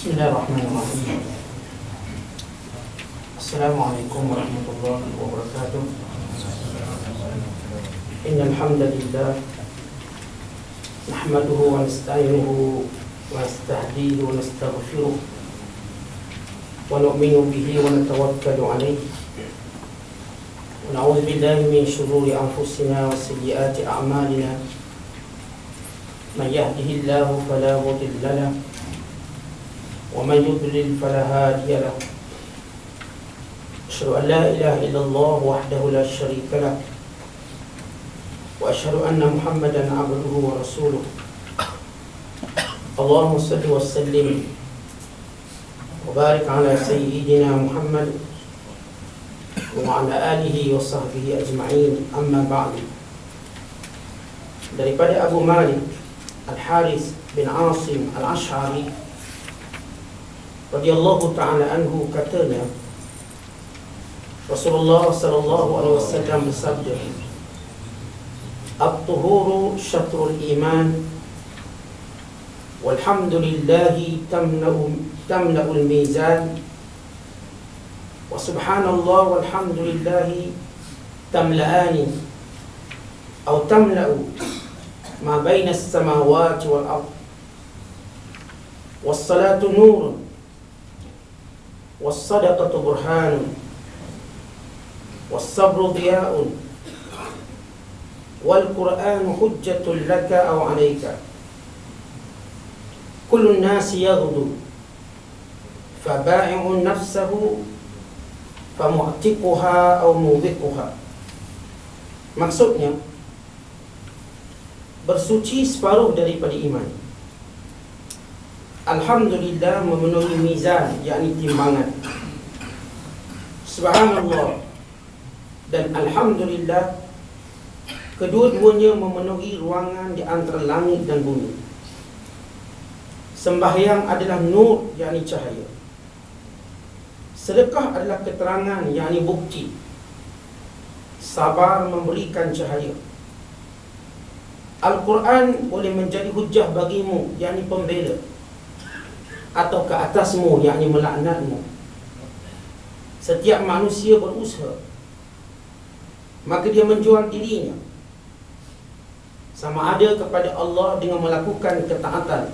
Bismillahirrahmanirrahim. Assalamualaikum warahmatullahi wabarakatuh. Innal hamdalillah nahmaduhu wa nasta'inuhu wa nastahdihi wa nastaghfiruh wa nu'minu bihi wa natawakkalu alayhi wa na'udzu billahi min shururi anfusina wa sayyiati a'malina. Man yahdihillahu fala mudilla lahu ومن يضلل فلا هادي له. أشهد أن لا إله إلا الله وحده لا شريك له وأشهد أن محمدا عبده ورسوله. اللهم صل وسلم وبارك على سيدنا محمد وعلى آله وصحبه أجمعين. أما بعد. Daripada Abu Malik Al-Harith bin Asim Al-Ash'ari radhiyallahu ta'ala anhu katanya, Rasulullah sallallahu alaihi wasallam bersabda, "At-tuhuru syatrul iman, walhamdulillahi tamla'ul mizan, wa subhanallah walhamdulillahi tamla'ani, atau tamla'u ma baina as-samawati wal ard, was-salatu nurun, was-sadaqatu burhanun, was-sabru diya'un, wal-Qur'anu hujjatun laka aw 'alaika. Kullu an-nasi yaghdu, faba'i'un nafsahu famu'tiquha aw mubiquha." Maksudnya, bersuci separuh daripada iman. Alhamdulillah memenuhi mizan, yakni timbangan. Subhanallah dan Alhamdulillah, kedua-duanya memenuhi ruangan di antara langit dan bumi. Sembahyang adalah nur, yakni cahaya. Sedekah adalah keterangan, yakni bukti. Sabar memberikan cahaya. Al-Quran boleh menjadi hujjah bagimu, yakni pembela, atau ke atasmu, yakni melaknatmu. Setiap manusia berusaha, maka dia menjual dirinya, sama ada kepada Allah dengan melakukan ketaatan,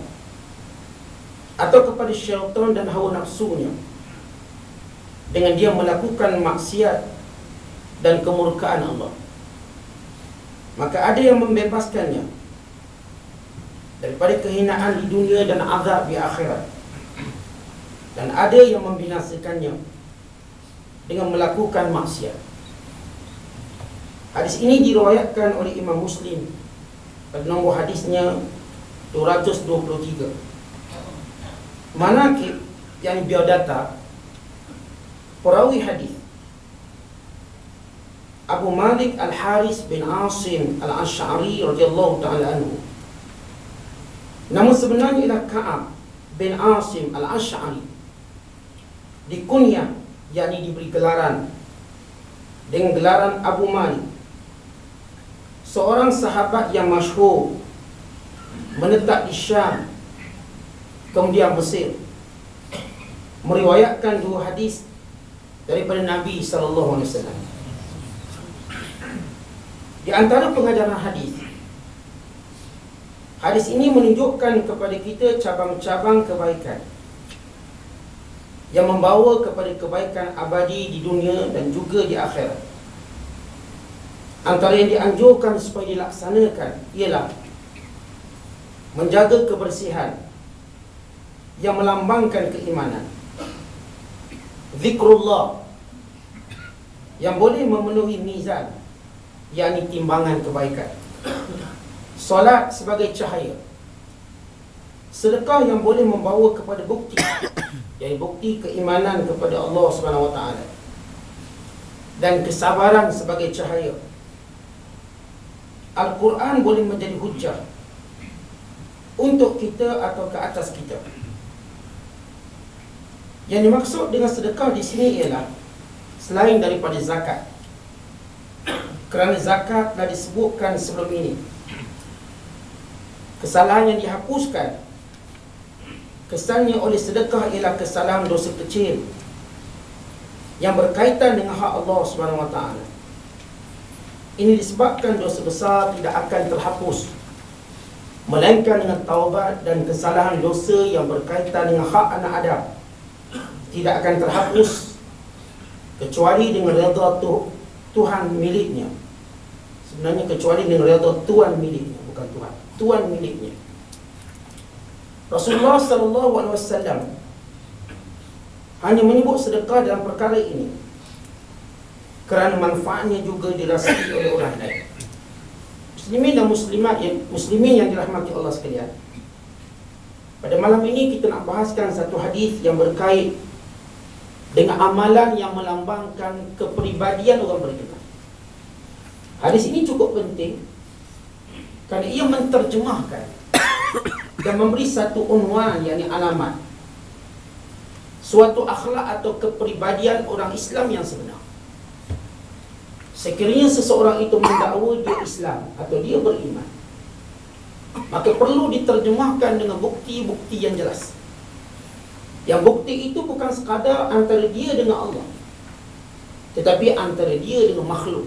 atau kepada syaitan dan hawa nafsunya dengan dia melakukan maksiat dan kemurkaan Allah. Maka ada yang membebaskannya daripada kehinaan di dunia dan azab di akhirat, dan ada yang membinasakannya dengan melakukan maksiat. Hadis ini diriwayatkan oleh Imam Muslim pada nombor hadisnya 223. Manaqib, yang biodata perawi hadis Abu Malik Al-Harith bin Asim Al-Ash'ari radhiyallahu ta'ala anhu. Namun sebenarnya ialah Ka'ab bin Asim Al-Ash'ari. Dikunyah, yakni diberi gelaran dengan gelaran Abu Malik, seorang sahabat yang masyhur, menetap di Syam kemudian Mesir, meriwayatkan dua hadis daripada Nabi sallallahu alaihi wasallam. Di antara pengajaran hadis ini menunjukkan kepada kita cabang-cabang kebaikan yang membawa kepada kebaikan abadi di dunia dan juga di akhirat. Antara yang dianjurkan supaya dilaksanakan ialah menjaga kebersihan yang melambangkan keimanan, zikrullah yang boleh memenuhi mizan, yakni timbangan kebaikan, solat sebagai cahaya, sedekah yang boleh membawa kepada bukti, yakni bukti keimanan kepada Allah Subhanahu Wa Taala, dan kesabaran sebagai cahaya. Al-Quran boleh menjadi hujjah untuk kita atau ke atas kita. Yang dimaksud dengan sedekah di sini ialah selain daripada zakat, kerana zakat telah disebutkan sebelum ini, kesalahan yang dihapuskan kesannya oleh sedekah ialah kesalahan dosa kecil yang berkaitan dengan hak Allah Subhanahu Wa Taala. Ini disebabkan dosa besar tidak akan terhapus, melainkan dengan taubat, dan kesalahan dosa yang berkaitan dengan hak anak Adam tidak akan terhapus kecuali dengan redha Tuhan miliknya. Sebenarnya kecuali dengan redha Tuhan miliknya, bukan Tuhan, Tuhan miliknya. Rasulullah SAW hanya menyebut sedekah dalam perkara ini kerana manfaatnya juga dirasai oleh orang lain. Muslimin dan muslimin yang dirahmati Allah sekalian, pada malam ini kita nak bahaskan satu hadis yang berkait dengan amalan yang melambangkan kepribadian orang beriman. Hadis ini cukup penting kerana ia menterjemahkan dan memberi satu unwan, yakni alamat suatu akhlak atau kepribadian orang Islam yang sebenar. Sekiranya seseorang itu mendakwa dia Islam atau dia beriman, maka perlu diterjemahkan dengan bukti-bukti yang jelas. Yang bukti itu bukan sekadar antara dia dengan Allah, tetapi antara dia dengan makhluk.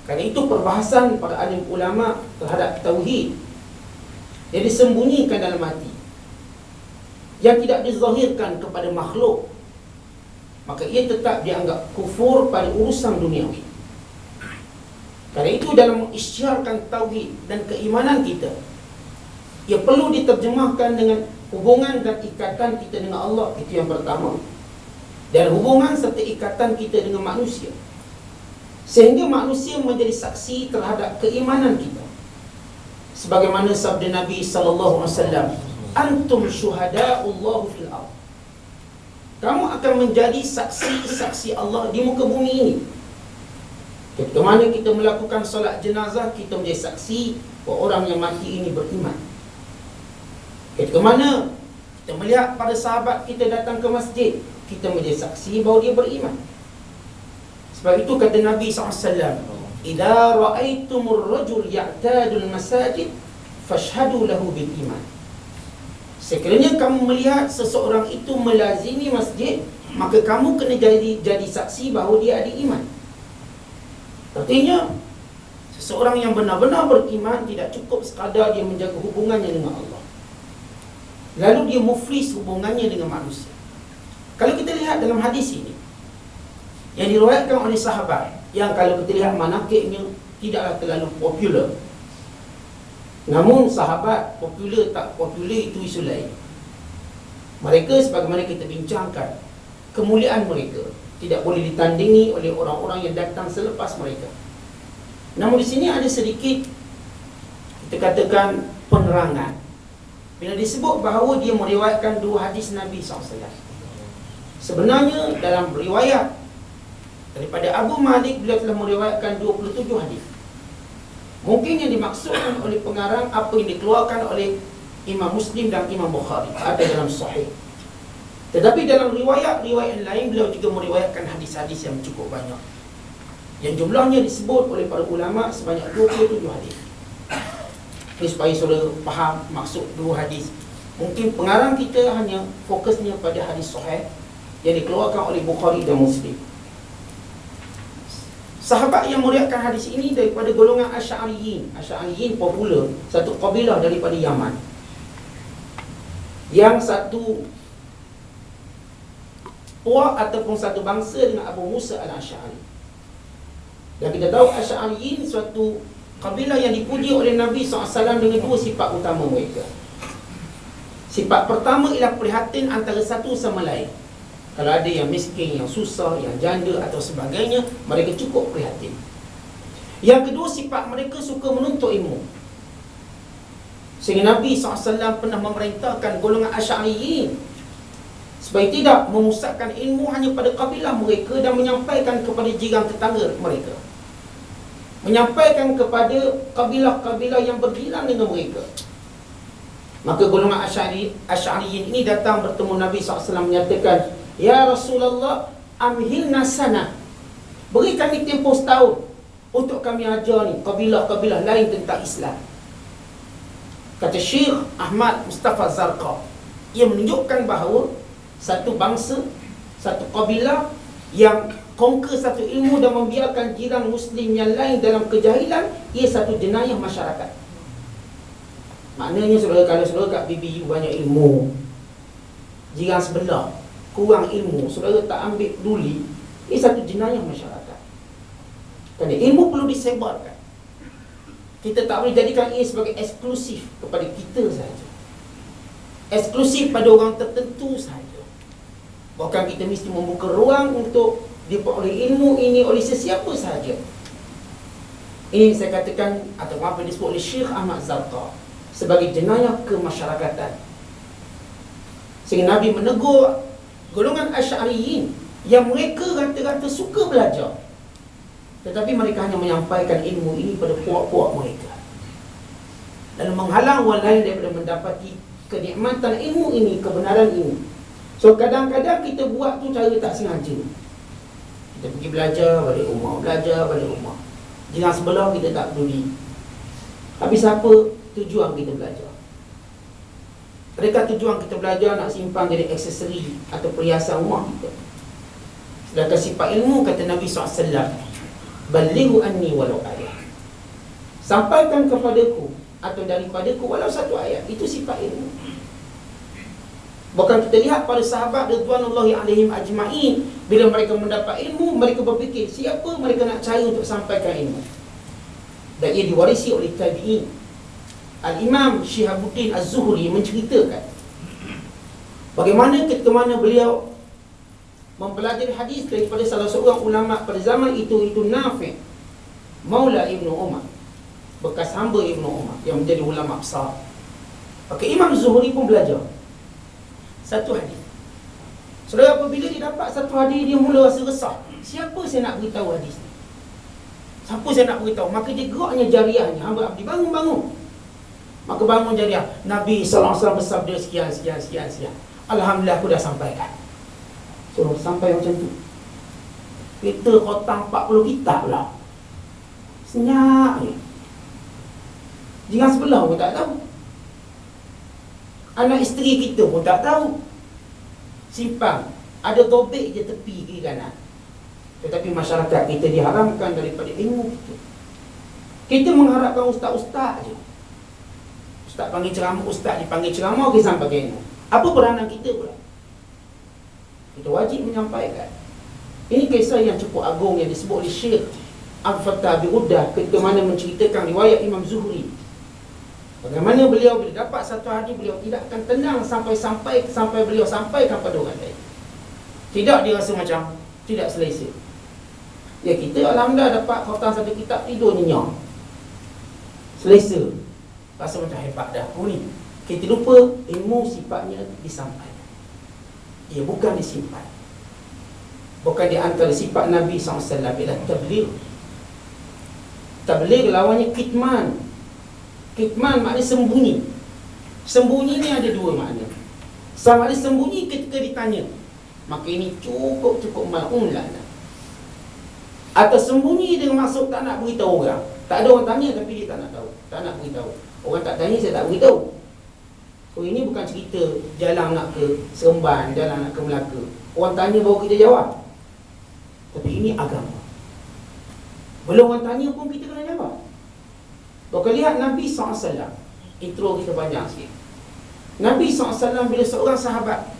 Kerana itu perbahasan para alim ulama terhadap tauhid yang disembunyikan dalam hati, yang tidak dizahirkan kepada makhluk, maka ia tetap dianggap kufur pada urusan duniawi. Kerana itu dalam mengisytiharkan tauhid dan keimanan kita, ia perlu diterjemahkan dengan hubungan dan ikatan kita dengan Allah, itu yang pertama, dan hubungan serta ikatan kita dengan manusia, sehingga manusia menjadi saksi terhadap keimanan kita. Sebagaimana sabda Nabi SAW, antum syuhada'ullahu fil ardh, kamu akan menjadi saksi-saksi Allah di muka bumi ini. Ketika mana kita melakukan solat jenazah, kita menjadi saksi bahawa orang yang mati ini beriman. Ketika mana kita melihat pada sahabat kita datang ke masjid, kita menjadi saksi bahawa dia beriman. Sebab itu kata Nabi SAW, idza ra'aitumur rajul ya'tadul masajid fashhadu lahu bil iman. Sekiranya kamu melihat seseorang itu melazimi masjid, maka kamu kena jadi saksi bahawa dia ada iman. Artinya seseorang yang benar-benar beriman tidak cukup sekadar dia menjaga hubungannya dengan Allah, lalu dia muflis hubungannya dengan manusia. Kalau kita lihat dalam hadis ini yang diriwayatkan oleh sahabat, yang kalau kita lihat manaqibnya tidaklah terlalu popular, namun sahabat popular tak popular itu isu lain. Mereka sebagaimana kita bincangkan, kemuliaan mereka tidak boleh ditandingi oleh orang-orang yang datang selepas mereka. Namun di sini ada sedikit, kita katakan, penerangan bila disebut bahawa dia meriwayatkan dua hadis Nabi SAW. Sebenarnya dalam riwayat daripada Abu Malik, beliau telah meriwayatkan 27 hadis. Mungkin yang dimaksudkan oleh pengarang apa yang dikeluarkan oleh Imam Muslim dan Imam Bukhari ada dalam sahih. Tetapi dalam riwayat-riwayat lain, beliau juga meriwayatkan hadis-hadis yang cukup banyak, yang jumlahnya disebut oleh para ulama sebanyak 27 hadis. Ini supaya saudara faham maksud dua hadis. Mungkin pengarang kita hanya fokusnya pada hadis sahih yang dikeluarkan oleh Bukhari dan Muslim. Sahabat yang meriwayatkan hadis ini daripada golongan Asy'ariyin. Asy'ariyin popular, satu kabilah daripada Yaman, yang satu puak ataupun satu bangsa dengan Abu Musa al-Asy'ari. Dan kita tahu Asy'ariyin suatu kabilah yang dipuji oleh Nabi SAW dengan dua sifat utama mereka. Sifat pertama ialah prihatin antara satu sama lain. Kalau ada yang miskin, yang susah, yang janda atau sebagainya, mereka cukup prihatin. Yang kedua, sifat mereka suka menuntut ilmu. Sehingga Nabi SAW pernah memerintahkan golongan Asy'ariyin supaya tidak memusatkan ilmu hanya pada kabilah mereka dan menyampaikan kepada jiran tetangga mereka, menyampaikan kepada kabilah-kabilah yang berjiran dengan mereka. Maka golongan Asy'ariyin ini datang bertemu Nabi SAW, menyatakan, ya Rasulullah, amhilna sana, beri kami tempoh setahun untuk kami ajar ni kabilah-kabilah lain tentang Islam. Kata Syekh Ahmad Mustafa Zarqa, Ia menunjukkan bahawa satu bangsa, satu kabilah yang conquer satu ilmu dan membiarkan jiran Muslim yang lain dalam kejahilan, ia satu jenayah masyarakat. Maknanya saudara, kalau saudara kat BBU banyak ilmu, jiran sebelah kurang ilmu, saudara tak ambil peduli, ia satu jenayah masyarakat. Kerana ilmu perlu disebarkan. Kita tak boleh jadikan ia sebagai eksklusif kepada kita sahaja, eksklusif pada orang tertentu sahaja. Bahkan kita mesti membuka ruang untuk diperoleh ilmu ini oleh sesiapa sahaja. Ini saya katakan, atau apa yang disebut oleh Syekh Ahmad Zarqa sebagai jenayah kemasyarakatan. Sehingga Nabi menegur golongan Asy'ariyin yang mereka rata-rata suka belajar, tetapi mereka hanya menyampaikan ilmu ini pada puak-puak mereka, dan menghalang orang lain daripada mendapati kenikmatan ilmu ini, kebenaran ini. So kadang-kadang kita buat tu cara tak sengaja. Kita pergi belajar, balik rumah, belajar, balik rumah. Jiran sebelah kita tak peduli. Habis apa tujuan kita belajar? Adakah tujuan kita belajar nak simpan jadi aksesori atau perhiasan rumah kita? Sedangkan sifat ilmu, kata Nabi SAW, balighu anni walau ayat, sampaikan kepadaku atau daripadaku walau satu ayat. Itu sifat ilmu. Bahkan kita lihat para sahabat radhiyallahu alaihim ajma'in, bila mereka mendapat ilmu, mereka berfikir siapa mereka nak cari untuk sampaikan ilmu. Dan ia diwarisi oleh tabi'in. Al-Imam Syihabuddin Az-Zuhri menceritakan bagaimana ketika mana beliau mempelajari hadis daripada salah seorang ulama pada zaman itu Nafi' Maula Ibnu Umar, bekas hamba Ibnu Umar yang menjadi ulama besar. Maka Imam Zuhri pun belajar satu hadis. Saudara, apabila dia dapat satu hadis, dia mula rasa resah. Siapa saya nak beritahu hadis ni? Siapa saya nak beritahu? Maka dia geraknya jariahnya, hamba abdi, bangun. Maka bangun jariah, Nabi SAW bersabda sekian. Alhamdulillah aku dah sampaikan. So sampai macam tu. Kita khotang 40 kitab lah, senyap ni. Jiran sebelah pun tak tahu, anak isteri kita pun tak tahu. Simpan, ada tobek je tepi kiri kanan. Tetapi masyarakat kita diharamkan daripada ilmu kita. Kita mengharapkan ustaz-ustaz je. Ustaz panggil ceramah, ustaz dipanggil ceramah, kita sampai ilmu. Apa peranan kita pula? Kita wajib menyampaikan. Ini kisah yang cukup agung yang disebut oleh Syekh Al-Fattah Bi'uddah ketika mana menceritakan riwayat Imam Zuhri. Bagaimana beliau bila dapat satu hadis, beliau tidak akan tenang sampai beliau sampaikan pada orang lain. Tidak dia rasa macam tidak selesa. Ya, kita alhamdulillah dapat khatam satu kitab, tidur nyenyak, selesa, rasa macam hebat dah. Ni kita lupa ilmu sifatnya disampaikan, ia bukan disimpan. Bukan di antara sifat Nabi SAW ialah tabligh. Tabligh lawannya kitman. Kitman maknanya sembunyi. Sembunyi ni ada dua makna. Sama ada sembunyi ketika ditanya, maka ini cukup mal'un laknat. Atau sembunyi dengan maksud tak nak beritahu orang. Tak ada orang tanya tapi dia tak nak tahu, tak nak beritahu. Orang tak tanya, saya tak beritahu. So ini bukan cerita jalan nak ke Seremban, jalan nak ke Melaka, orang tanya baru kita jawab. Tapi ini agama. Belum orang tanya pun kita kena jawab. Kau lihat Nabi SAW. Intro kita banyak sikit. Nabi SAW bila seorang sahabat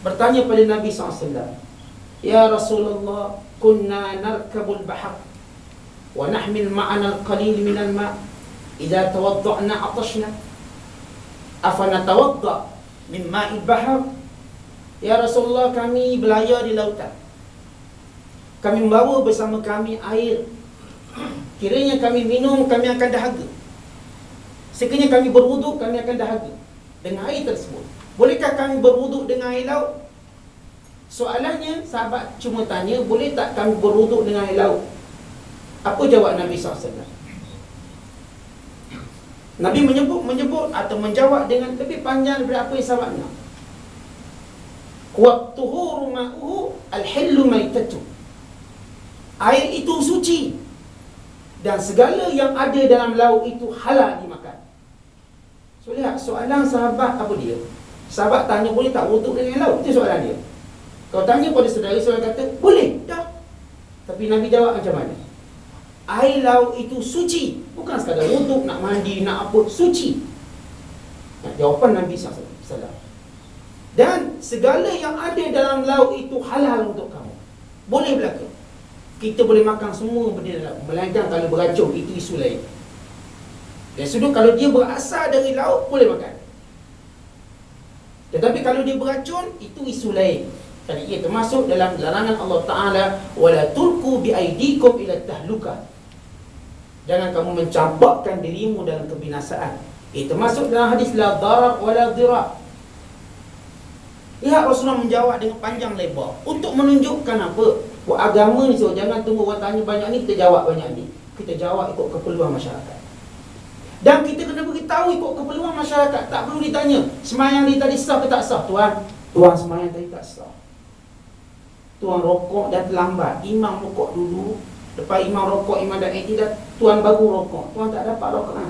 bertanya pada Nabi SAW, Ya Rasulullah, kunna narkabul bahar wa nahmil ma'ana al-qalil minal ma' idza tawadda'na atashna afanatawadda' min ma'il bahar. Ya Rasulullah, kami berlayar di lautan, kami membawa bersama kami air. Kiranya kami minum, kami akan dahaga. Sekiranya kami berwuduk, kami akan dahaga dengan air tersebut. Bolehkah kami berwuduk dengan air laut? Soalannya, sahabat cuma tanya, boleh tak kami berwuduk dengan air laut? Apa jawab Nabi SAW? Nabi menyebut atau menjawab dengan lebih panjang daripada apa yang sahabat nak. Waqtuhuru ma'uhu al-hillu maitatu. Air itu suci dan segala yang ada dalam laut itu halal dimakan. So lihat soalan sahabat apa dia? Sahabat tanya, boleh tak wuduk dengan laut? Itu soalan dia. Kau tanya pada saudara kata, boleh, dah. Tapi Nabi jawab macam mana? Air laut itu suci. Bukan sekadar wuduk, nak mandi, nak apa, suci. Jawapan Nabi SAW. Dan segala yang ada dalam laut itu halal untuk kamu. Boleh berlaku. Kita boleh makan semua benda dalam laut, melainkan kalau beracun, itu isu lain. Dan sudah kalau dia berasal dari laut, boleh makan. Tetapi kalau dia beracun, itu isu lain. Kerana ia termasuk dalam larangan Allah Ta'ala, wala tulqu biaidikum ila tahlukah. Jangan kamu mencampakkan dirimu dalam kebinasaan. Ia termasuk dalam hadis la darar wala dirar. Lihat Rasulullah menjawab dengan panjang lebar untuk menunjukkan apa? Buat agama ni, so jangan tunggu orang tanya banyak ni, kita jawab banyak ni. Kita jawab ikut keperluan masyarakat. Dan kita kena beritahu ikut keperluan masyarakat. Tak perlu ditanya, semayang ni tadi sah ke tak sah? Tuan semayang tadi tak sah. Tuan rokok dan terlambat. Imam rokok dulu. Lepas imam rokok, imam dah dah tuan baru rokok. Tuan tak dapat rokok.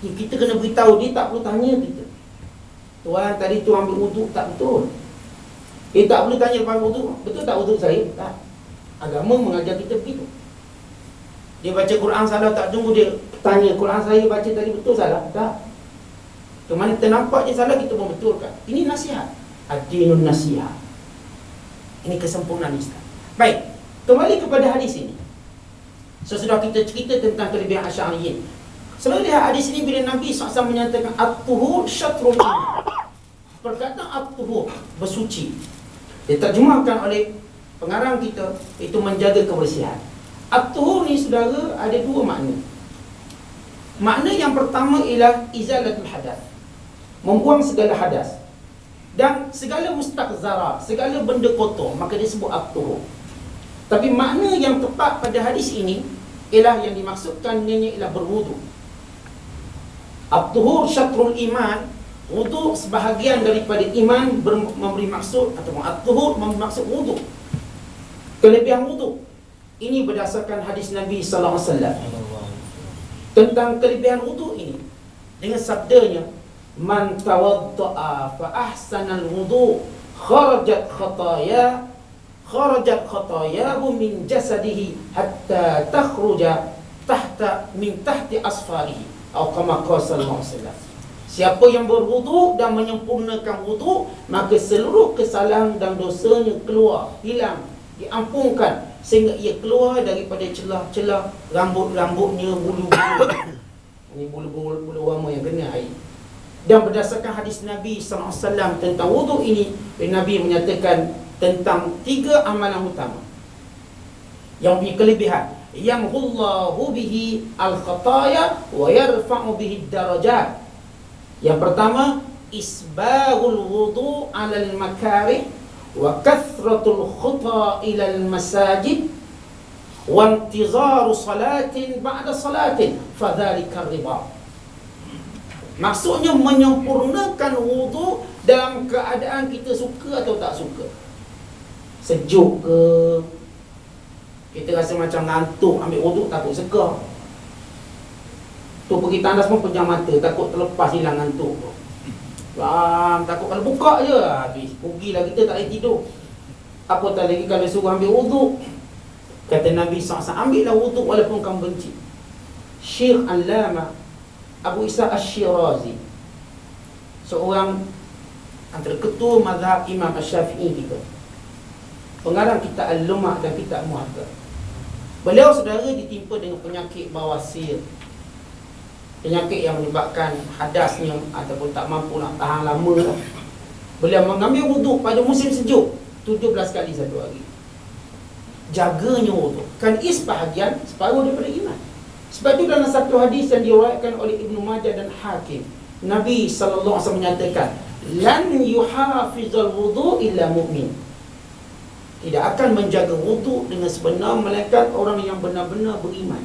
Kita kena beritahu, dia tak perlu tanya kita. Tuan tadi tuan ambil wuduk tak betul. Dia tak perlu tanya lepas wuduk, betul tak wuduk saya? Tak. Agama mengajar kita begitu. Dia baca Quran salah, tak tunggu dia tanya Quran saya baca tadi betul salah? Tak. Kemana ternampak je salah, kita membetulkan. Ini nasihat. Ad-dinun nasihat. Ini kesempurnaan Islam. Baik, kembali kepada hadis ini. Sesudah kita cerita tentang kelebihan Asy'ariyin, selalu lihat hadis ini bila Nabi SAW menyatakan at-tuhur syatrul iman. Perkataan at-tuhur, bersuci, diterjemahkan oleh pengarang kita, itu menjaga kebersihan. At-tuhur ni saudara ada dua makna. Makna yang pertama ialah izalatul hadas, membuang segala hadas dan segala mustaqzara, segala benda kotor, maka disebut at-tuhur. Tapi makna yang tepat pada hadis ini ialah yang dimaksudkan dengannya ialah berwudu. At-tuhur syatrul iman, wudu sebahagian daripada iman, memberi maksud, atau at-tuhur memberi maksud wudu, kelebihan wudu. Ini berdasarkan hadis Nabi sallallahu alaihi wasallam tentang kelebihan wudu ini dengan sabdanya, man tawadda'a fa ahsanal wudu kharajat khatayahu min jasadihi hatta takhruja min tahti asfarihi, atau kama qala sallallahu alaihi wasallam. Siapa yang berwudu dan menyempurnakan wudu, maka seluruh kesalahan dan dosanya keluar, hilang, diampunkan, sehingga ia keluar daripada celah-celah rambut-rambutnya, bulu-bulu. Ini bulu-bulu rama yang kena air. Dan berdasarkan hadis Nabi SAW tentang wudu ini, Nabi menyatakan tentang 3 amalan utama yang punya kelebihan. Yamhullahu bihi al-khataya wa yarfa'u bihi darajat. Yang pertama, isbaghul wudu 'alal makarih wa kathratul khuta ilal masajid wa intizaru salatin ba'da salatin fadzalika riba. Maksudnya menyempurnakan wudu dalam keadaan kita suka atau tak suka. Sejuk ke, kita rasa macam ngantuk, ambil wudu takut segar. Tu pergi tandas pun pejam mata, takut terlepas hilang ngantuk. Takut kalau buka je habis, rugilah kita tak boleh tidur. Apatah lagi kalau suruh ambil wudu. Kata Nabi SAW, ambillah wudu walaupun kamu benci. Syekh Allamah Abu Isa Asy-Syirazi, seorang antara ketua mazhab Imam Asy-Syafi'i kita, pengarang kitab Al-Lumah dan kitab Muhadzab. Beliau saudara ditimpa dengan penyakit bawasir, penyakit yang menyebabkan hadasnya ataupun tak mampu nak tahan lama lah. Beliau mengambil wuduk pada musim sejuk 17 kali satu hari. Jaganya wuduk, kan sebahagian, separuh daripada iman. Sebab itu dalam satu hadis yang diriwayatkan oleh Ibnu Majah dan Hakim, Nabi SAW menyatakan, lan yuhafizal wudu illa mu'min. Tidak akan menjaga wuduk dengan sebenar melainkan orang yang benar-benar beriman.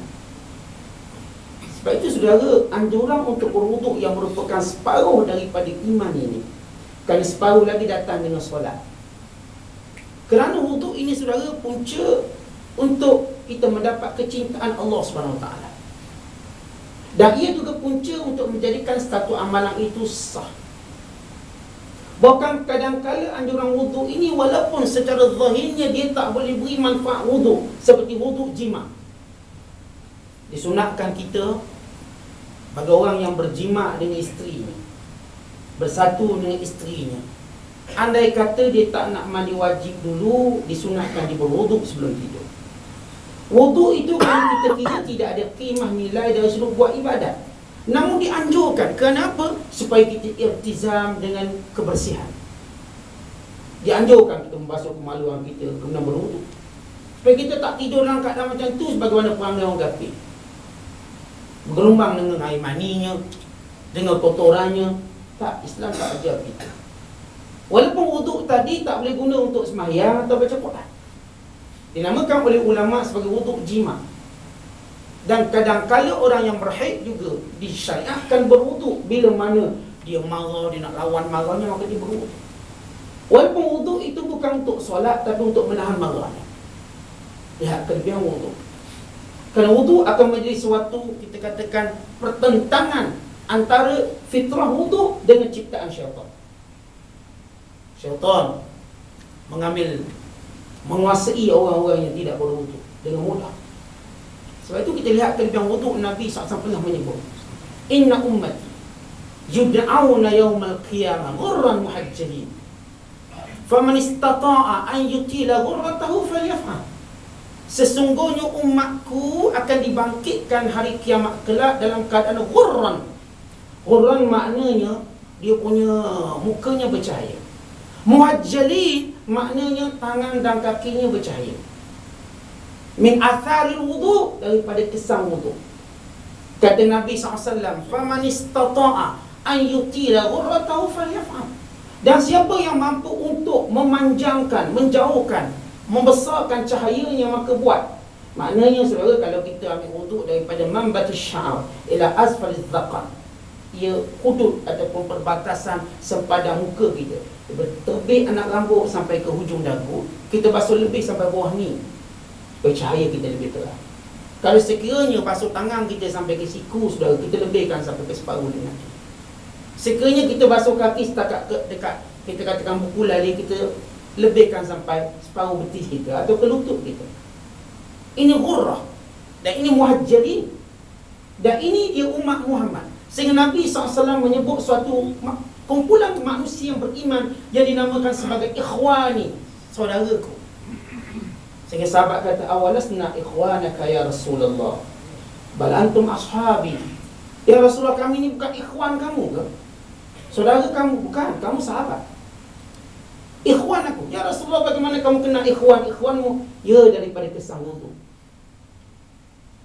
Sebab itu saudara, anjuran untuk berwuduk yang merupakan separuh daripada iman ini, kerana separuh lagi datang dengan solat. Kerana wuduk ini saudara punca untuk kita mendapat kecintaan Allah SWT. Dan ia juga punca untuk menjadikan satu amalan itu sah. Bahkan kadang-kala anjuran wuduk ini walaupun secara zahirnya dia tak boleh beri manfaat wuduk, seperti wuduk jima. Disunatkan kita bagi orang yang berjima dengan isterinya, bersatu dengan isterinya, andai kata dia tak nak mandi wajib dulu, disunatkan dia berwuduk sebelum tidur. Wuduk itu kalau kita kira tidak ada qimah nilai dari sudut buat ibadat, namun dianjurkan. Kenapa? Supaya kita irtizam dengan kebersihan. Dianjurkan kita membasuh kemaluan kita, kemudian berwuduk, supaya kita tak tidur dalam keadaan macam tu sebagaimana perangai orang kafir, bergelombang dengan air maninya, dengan kotorannya. Tak, Islam tak ajar kita. Walaupun wuduk tadi tak boleh guna untuk sembahyang atau baca Quran, dinamakan oleh ulama sebagai wuduk jima. Dan kadang-kala orang yang berhaid juga disyariatkan berwuduk. Bila mana dia marah, dia nak lawan marahnya, maka dia berwuduk. Walaupun wuduk itu bukan untuk solat, tapi untuk menahan marahnya. Lihat kelebihan wuduk. Kerana wuduk akan menjadi suatu, kita katakan, pertentangan antara fitrah wuduk dengan ciptaan syaitan. Syaitan menguasai orang-orang yang tidak berwuduk dengan mudah. Sebab itu kita lihat kelebihan wuduk. Nabi SAW pernah menyebut, inna ummati yud'auna yawmal qiyamah ghurran muhajjalin faman istata'a an yutila ghurratahu falyaf'al. Sesungguhnya umatku akan dibangkitkan hari kiamat kelak dalam keadaan ghurran. Ghurran maknanya dia punya mukanya bercahaya. Muhajjalin maknanya tangan dan kakinya bercahaya. Min atharil wudu, daripada kesan wudu. Kata Nabi SAW, faman istata'a an yutila ghurratahu falyaf'al. Dan siapa yang mampu untuk memanjangkan, menjauhkan, membesarkan cahayanya, maka buat. Maknanya saudara, kalau kita ambil wudu daripada mambatis sya'ar ila asfaliz zaqan, ia hudud ataupun perbatasan sempadan muka kita, terbit anak rambut sampai ke hujung dagu, kita basuh lebih sampai bawah ni, supaya cahaya kita lebih terang. Kalau sekiranya basuh tangan kita sampai ke siku, saudara, kita lebihkan sampai ke separuh lengan. Sekiranya kita basuh kaki setakat dekat, kita katakan buku lali, kita lebihkan sampai separuh betis kita atau ke lutut kita. Ini ghurrah, dan ini muhajjalin, dan ini dia umat Muhammad. Sehingga Nabi SAW menyebut suatu kumpulan manusia yang beriman yang dinamakan sebagai ikhwani, saudaraku. Sehingga sahabat kata, awalasna ikhwanaka ya Rasulullah, bal antum ashabi. Ya Rasulullah, kami ni bukan ikhwan kamu ke? Saudara kamu? Bukan, kamu sahabat. Ikhwan aku. Ya Rasulullah, bagaimana kamu kenal ikhwan? Ikhwanmu? Ya, daripada kesan wudu.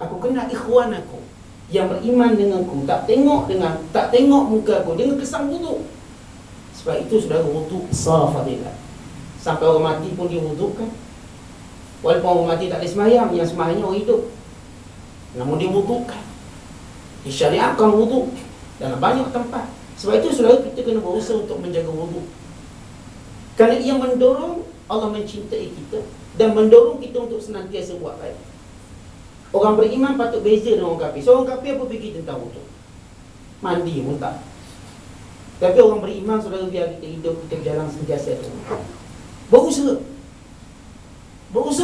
Aku kenal ikhwan aku yang beriman denganku, tak tengok muka aku, dengan kesan wudu. Sebab itu saudara, wudu besar fadilah. Sampai orang mati pun diwudukan. Walaupun orang mati tak ada sembahyang, yang sembahyangnya orang hidup, namun diwudukan, disyariatkan wudu dalam banyak tempat. Sebab itu saudara, kita kena berusaha untuk menjaga wudu, kerana ia mendorong Allah mencintai kita dan mendorong kita untuk senantiasa buat baik. Orang beriman patut beza dengan orang kafir. Seorang kafir apa fikir tentang wudu? Mandi pun tak. Tapi orang beriman, saudara, biar kita hidup, kita berjalan sentiasa itu, berusaha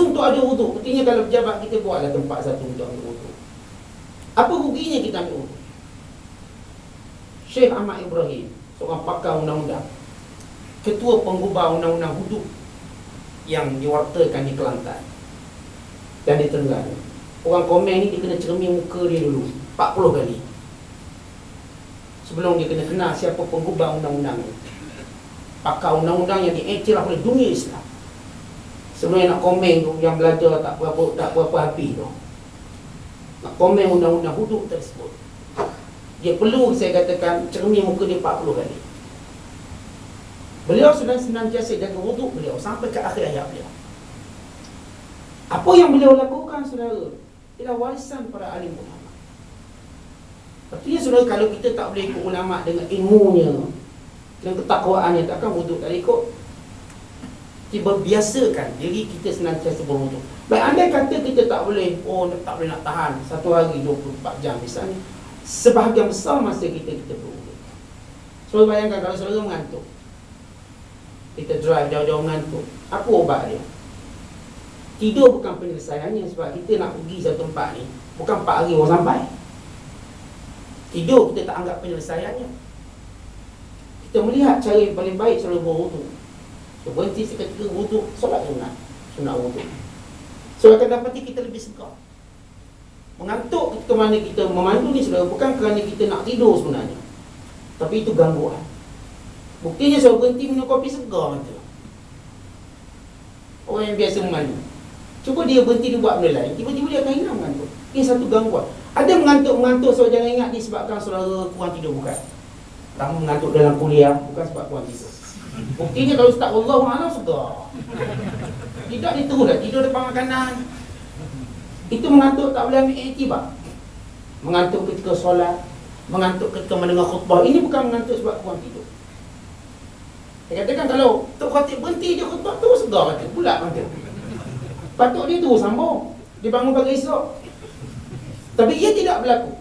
untuk ada wudu. Artinya kalau pejabat kita, buatlah tempat satu untuk ambil wudu. Apa ruginya kita ambil wudu? Syekh Ahmad Ibrahim, seorang pakar undang-undang, ketua penggubah undang-undang hudud yang diwartakan di Kelantan dan di Terengganu. Orang komen ni, dia kena cermin muka dia dulu 40 kali sebelum dia kena kenal siapa penggubah undang-undang ni, pakar undang-undang yang diiktiraf oleh dunia Islam. Sebelum nak komen tu, yang belajar tak berapa habis tu, nak komen undang-undang hudud tersebut, dia perlu, saya katakan, cermin muka dia 40 kali. Beliau sudah senantiasa jaga wuduk beliau sampai ke akhir hayat beliau. Apa yang beliau lakukan, saudara, ialah warisan para alim ulama. Artinya, saudara, kalau kita tak boleh ikut ulama dengan ilmunya, dengan ketakwaannya, takkan wuduk tak ikut. Kita biasakan diri kita senantiasa berwuduk. Baik, andai kata kita tak boleh, tak boleh nak tahan satu hari 24 jam misalnya, sebahagian besar masa kita berwuduk. So bayangkan kalau saudara mengantuk, kita drive jauh-jauh mengantuk, apa obat dia? Tidur bukan penyelesaiannya, sebab kita nak pergi satu tempat ni bukan 4 hari baru sampai. Tidur kita tak anggap penyelesaiannya. Kita melihat cara yang paling baik selalu berwuduk. So, berhenti seketika wuduk, solat sunat wuduk. So akan dapati kita lebih segar. Mengantuk ketika mana kita memandu ni saudara, bukan kerana kita nak tidur sebenarnya, tapi itu gangguan. Buktinya saya berhenti minum kopi segar macam tu. Orang yang biasa memandu, cuba dia berhenti dia buat benda lain, tiba-tiba dia akan hilang mengantuk. Ini satu gangguan. Ada mengantuk-mengantuk, so jangan ingat disebabkan saudara kurang tidur, bukan. Kamu mengantuk dalam kuliah bukan sebab kurang tidur. Buktinya kalau Ustaz Wallahualam segar. Tidak diteruslah tidur depan makanan. Itu mengantuk tak boleh ambil iktibar. Mengantuk ketika solat, mengantuk ketika mendengar khutbah, ini bukan mengantuk sebab kurang tidur. Saya katakan kalau Tok Khatib berhenti je khutbah tu segar kata, pula kata. Patut dia terus sambung, dia bangun pagi esok. Tapi ia tidak berlaku.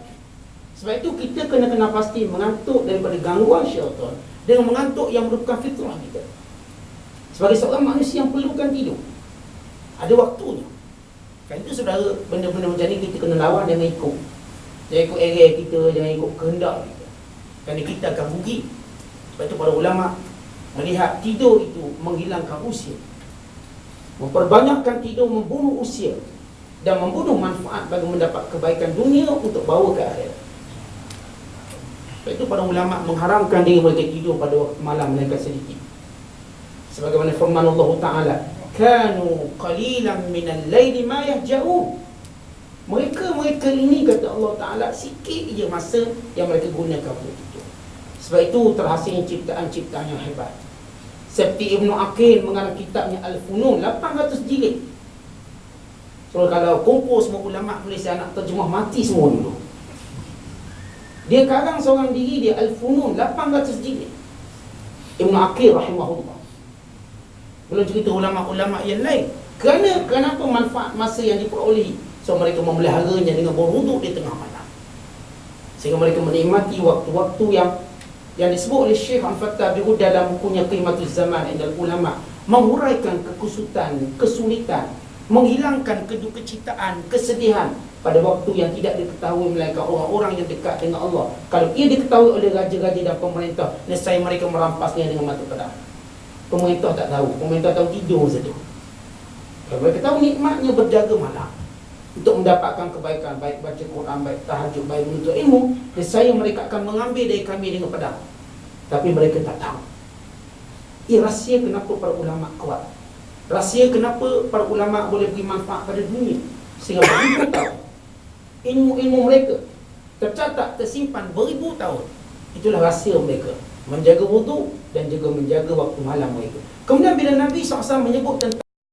Sebab itu kita kena pasti mengantuk daripada gangguan syaitan dengan mengantuk yang merupakan fitrah kita. Sebagai seorang manusia yang perlukan tidur, ada waktunya. Kan itu saudara, benda-benda macam ni kita kena lawan, jangan ikut. Jangan ikut area kita, jangan ikut kehendak kita. Kerana kita akan rugi. Sebab itu para ulama melihat tidur itu menghilangkan usia. Memperbanyakkan tidur membunuh usia dan membunuh manfaat bagi mendapat kebaikan dunia untuk bawa ke akhirat. Sebab itu para ulama mengharamkan diri mereka tidur pada waktu malam mereka sedikit. Sebagaimana firman Allah Ta'ala, kanu qalilan minal laili ma yahja'un. Mereka ini, kata Allah Ta'ala, sikit je masa yang mereka gunakan untuk tidur. Sebab itu terhasil ciptaan-ciptaan yang hebat. Seperti Ibnu Aqil mengarang kitabnya Al-Funun, 800 jilid. So kalau kumpul semua ulama Malaysia nak terjemah, mati semua dulu. Dia karang seorang diri dia Al-Funun, 800 jilid. Ibnu Aqil rahimahullah. Belum cerita ulama-ulama yang lain. Kenapa manfaat masa yang diperolehi? So mereka memeliharanya dengan berwuduk di tengah malam, sehingga mereka menikmati waktu-waktu yang disebut oleh Syekh Al-Fattah Birud dalam bukunya Qimatuz Zaman Indal Ulama, menguraikan kekusutan, kesulitan, menghilangkan kedukecitaan, kesedihan pada waktu yang tidak diketahui melainkan orang-orang yang dekat dengan Allah. Kalau ia diketahui oleh raja-raja dan pemerintah, nescaya mereka merampasnya dengan mata pedang. Pemerintah tak tahu, pemerintah tahu tidur saja. Kalau mereka tahu nikmatnya berjaga malam untuk mendapatkan kebaikan, baik baca Quran, baik tahajud, baik menuntut ilmu, nescaya mereka akan mengambil dari kami dengan pedang. Tapi mereka tak tahu. Ini rahsia kenapa para ulama kuat. Rahsia kenapa para ulama boleh beri manfaat pada dunia, sehingga beribu tahun ilmu-ilmu mereka tercatat, tersimpan beribu tahun. Itulah rahsia mereka, menjaga wudu dan juga menjaga waktu malam mereka. Kemudian bila Nabi SAW menyebut tentang